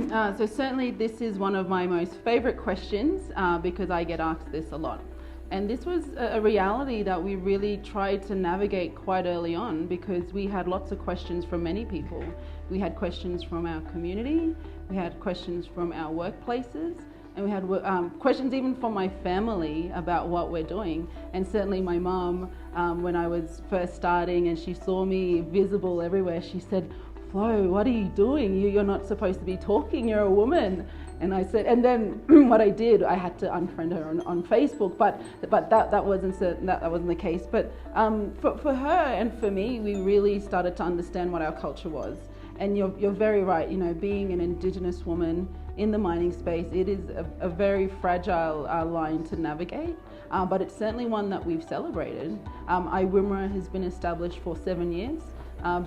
So certainly this is one of my most favourite questions because I get asked this a lot. And this was a reality that we really tried to navigate quite early on because we had lots of questions from many people. We had questions from our community, we had questions from our workplaces, and we had questions even from my family about what we're doing. And certainly my mum, when I was first starting and she saw me visible everywhere, she said, "Flo, what are you doing? You're not supposed to be talking, you're a woman." And I said, and then what I did, I had to unfriend her on Facebook, but that wasn't the case. But for her and for me, we really started to understand what our culture was. And you're very right, being an Indigenous woman in the mining space, it is a very fragile line to navigate, but it's certainly one that we've celebrated. IWIMRA has been established for 7 years.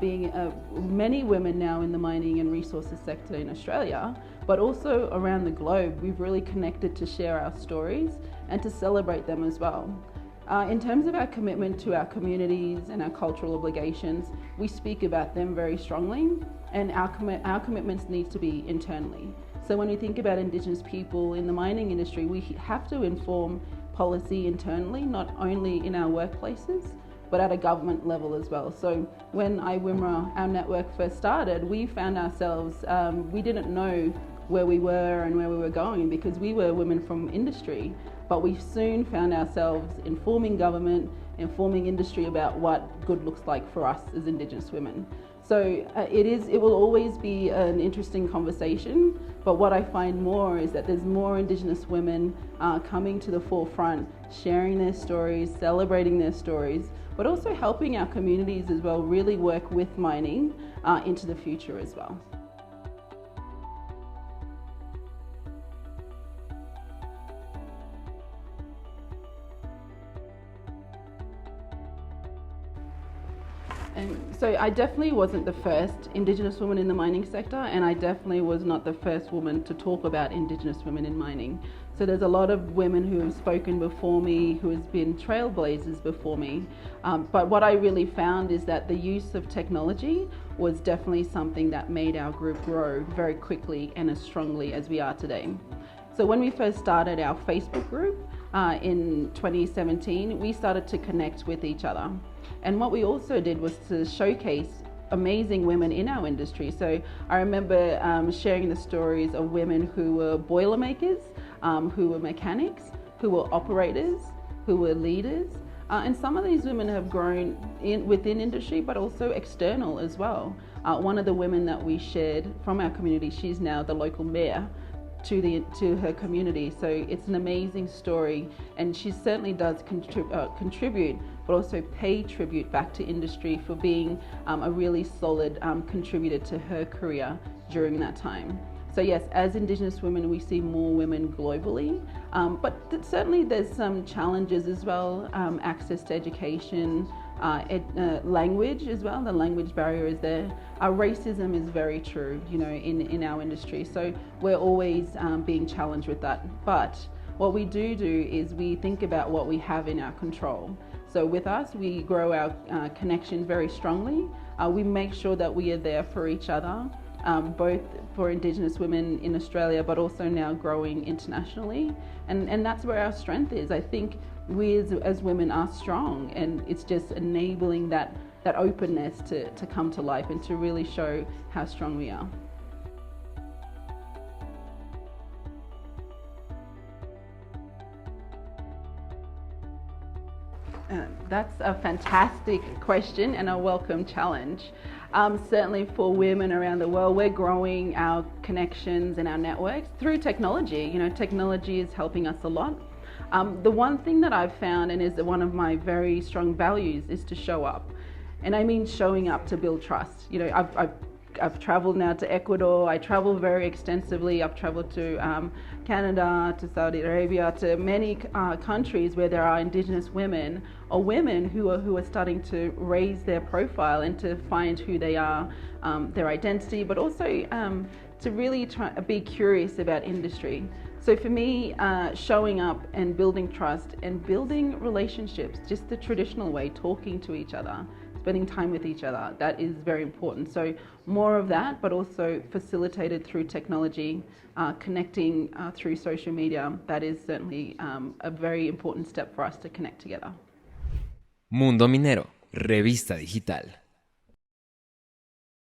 Being many women now in the mining and resources sector in Australia, but also around the globe, we've really connected to share our stories and to celebrate them as well. In terms of our commitment to our communities and our cultural obligations, we speak about them very strongly, and our commitments need to be internally. So when we think about Indigenous people in the mining industry, we have to inform policy internally, not only in our workplaces, but at a government level as well. So when IWIMRA, our network, first started, we found ourselves, we didn't know where we were and where we were going because we were women from industry, but we soon found ourselves informing government, informing industry about what good looks like for us as Indigenous women. So it will always be an interesting conversation, but what I find more is that there's more Indigenous women coming to the forefront, sharing their stories, celebrating their stories, but also helping our communities as well really work with mining into the future as well. And so I definitely wasn't the first Indigenous woman in the mining sector, and I definitely was not the first woman to talk about Indigenous women in mining. So there's a lot of women who have spoken before me, who has been trailblazers before me. But what I really found is that the use of technology was definitely something that made our group grow very quickly and as strongly as we are today. So when we first started our Facebook group in 2017, we started to connect with each other. And what we also did was to showcase amazing women in our industry. So I remember sharing the stories of women who were boiler makers, who were mechanics, who were operators, who were leaders. And some of these women have grown within industry, but also external as well. One of the women that we shared from our community, she's now the local mayor to her community. So it's an amazing story, and she certainly does contribute, but also pay tribute back to industry for being a really solid contributor to her career during that time. So yes, as Indigenous women, we see more women globally, but certainly there's some challenges as well, access to education, language as well. The language barrier is there. Racism is very true, in our industry. So we're always being challenged with that. But what we do is we think about what we have in our control. So with us, we grow our connection very strongly. We make sure that we are there for each other, both for Indigenous women in Australia, but also now growing internationally. And that's where our strength is. I think we as women are strong, and it's just enabling that openness to come to life and to really show how strong we are. That's a fantastic question and a welcome challenge. Certainly for women around the world, we're growing our connections and our networks through technology. Technology is helping us a lot. The one thing that I've found, and is one of my very strong values, is to show up. And I mean showing up to build trust. I've traveled now to Ecuador. I travel very extensively. I've traveled to Canada, to Saudi Arabia, to many countries where there are Indigenous women or women who are starting to raise their profile and to find who they are, their identity, but also to really be curious about industry. So for me, showing up and building trust and building relationships, just the traditional way, talking to each other, spending time with each other. That is very important. So more of that, but also facilitated through technology, connecting through social media. That is certainly a very important step for us to connect together. Mundo Minero, revista digital.